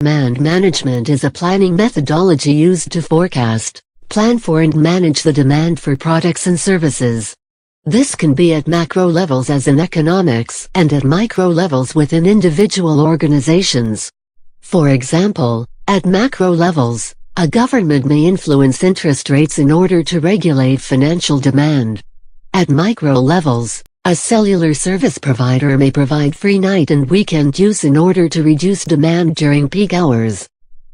Demand management is a planning methodology used to forecast, plan for and manage the demand for products and services. This can be at macro levels as in economics and at micro levels within individual organizations. For example, at macro levels, a government may influence interest rates in order to regulate financial demand. At micro levels, a cellular service provider may provide free night and weekend use in order to reduce demand during peak hours.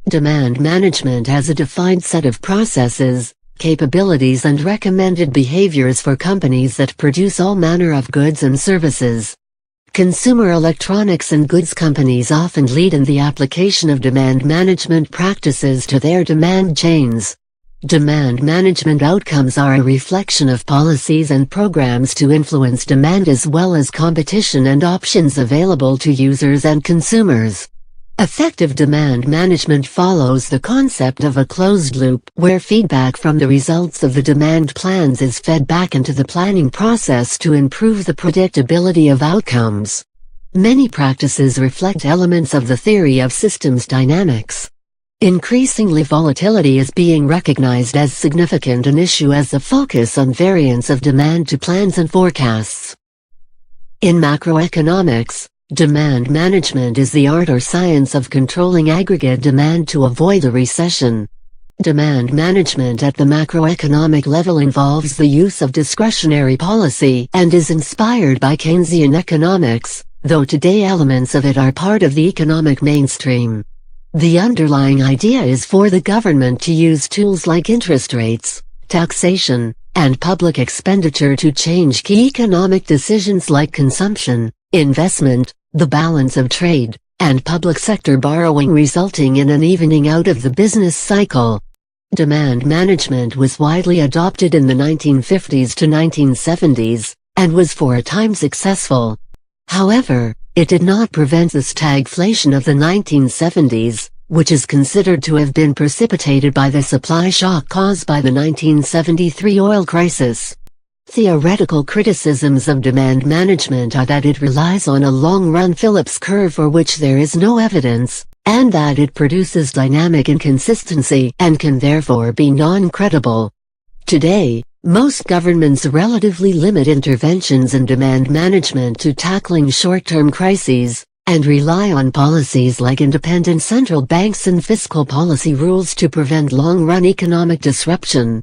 Demand management has a defined set of processes, capabilities and recommended behaviors for companies that produce all manner of goods and services. Consumer electronics and goods companies often lead in the application of demand management practices to their demand chains. Demand management outcomes are a reflection of policies and programs to influence demand as well as competition and options available to users and consumers. Effective demand management follows the concept of a closed loop where feedback from the results of the demand plans is fed back into the planning process to improve the predictability of outcomes. Many practices reflect elements of the theory of systems dynamics. Increasingly, volatility is being recognized as significant an issue as the focus on variance of demand to plans and forecasts. In macroeconomics, demand management is the art or science of controlling aggregate demand to avoid a recession. Demand management at the macroeconomic level involves the use of discretionary policy and is inspired by Keynesian economics, though today elements of it are part of the economic mainstream. The underlying idea is for the government to use tools like interest rates, taxation, and public expenditure to change key economic decisions like consumption, investment, the balance of trade, and public sector borrowing, resulting in an evening out of the business cycle. Demand management was widely adopted in the 1950s to 1970s, and was for a time successful. However, it did not prevent the stagflation of the 1970s, which is considered to have been precipitated by the supply shock caused by the 1973 oil crisis. Theoretical criticisms of demand management are that it relies on a long-run Phillips curve for which there is no evidence, and that it produces dynamic inconsistency and can therefore be non-credible. Today, most governments relatively limit interventions in demand management to tackling short-term crises, and rely on policies like independent central banks and fiscal policy rules to prevent long-run economic disruption.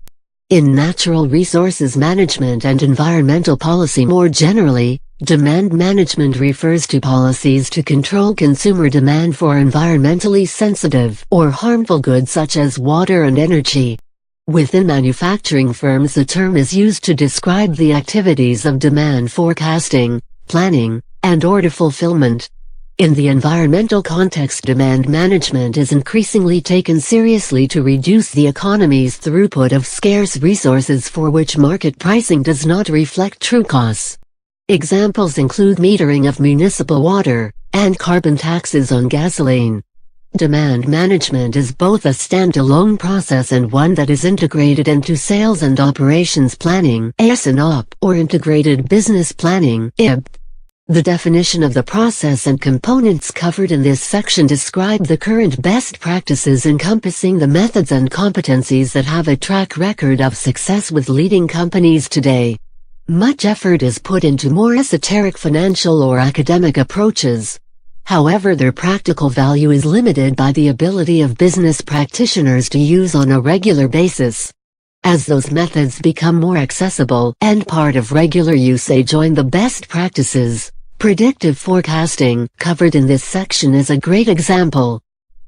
In natural resources management and environmental policy more generally, demand management refers to policies to control consumer demand for environmentally sensitive or harmful goods such as water and energy. Within manufacturing firms, the term is used to describe the activities of demand forecasting, planning, and order fulfillment. In the environmental context, demand management is increasingly taken seriously to reduce the economy's throughput of scarce resources for which market pricing does not reflect true costs. Examples include metering of municipal water, and carbon taxes on gasoline. Demand management is both a standalone process and one that is integrated into sales and operations planning (S&OP) or integrated business planning (IB). The definition of the process and components covered in this section describe the current best practices encompassing the methods and competencies that have a track record of success with leading companies today. Much effort is put into more esoteric financial or academic approaches. However, their practical value is limited by the ability of business practitioners to use on a regular basis. As those methods become more accessible and part of regular usage, join the best practices. Predictive forecasting, covered in this section, is a great example.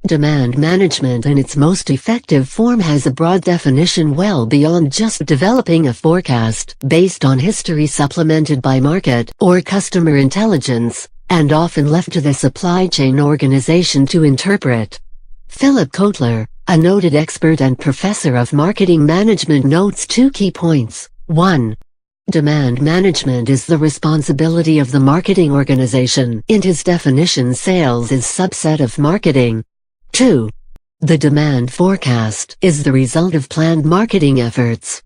Demand management in its most effective form has a broad definition well beyond just developing a forecast based on history supplemented by market or customer intelligence, and often left to the supply chain organization to interpret. Philip Kotler, a noted expert and professor of marketing management, notes two key points. 1. Demand management is the responsibility of the marketing organization. In his definition, sales is subset of marketing. 2. The demand forecast is the result of planned marketing efforts.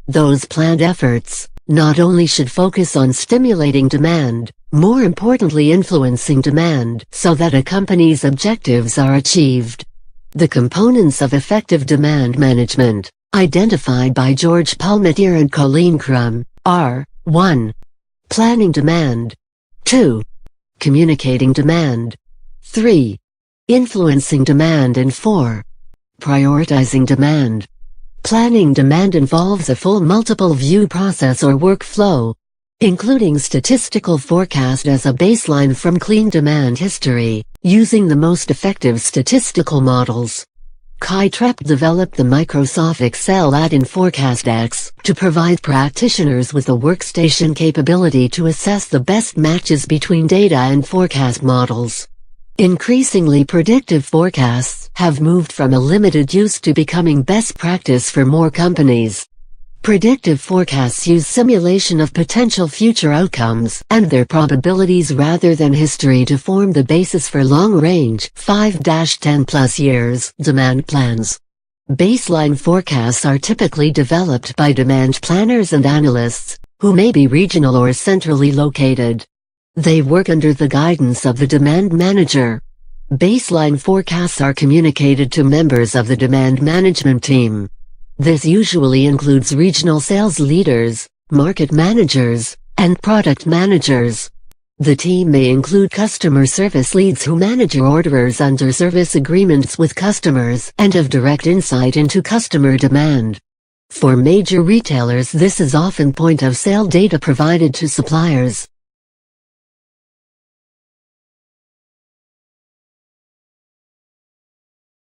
Those planned efforts not only should focus on stimulating demand, more importantly influencing demand so that a company's objectives are achieved. The components of effective demand management, identified by George Palmatier and Colleen Crum, are 1. Planning demand. 2. Communicating demand. 3. Influencing demand, and 4. Prioritizing demand. Planning demand involves a full multiple view process or workflow, including statistical forecast as a baseline from clean demand history, using the most effective statistical models. Kai Trepp developed the Microsoft Excel add-in ForecastX to provide practitioners with a workstation capability to assess the best matches between data and forecast models. Increasingly, predictive forecasts have moved from a limited use to becoming best practice for more companies. Predictive forecasts use simulation of potential future outcomes and their probabilities rather than history to form the basis for long-range 5-10+ years demand plans. Baseline forecasts are typically developed by demand planners and analysts, who may be regional or centrally located. They work under the guidance of the demand manager. Baseline forecasts are communicated to members of the demand management team. This usually includes regional sales leaders, market managers, and product managers. The team may include customer service leads who manage orderers under service agreements with customers and have direct insight into customer demand. For major retailers, this is often point-of-sale data provided to suppliers,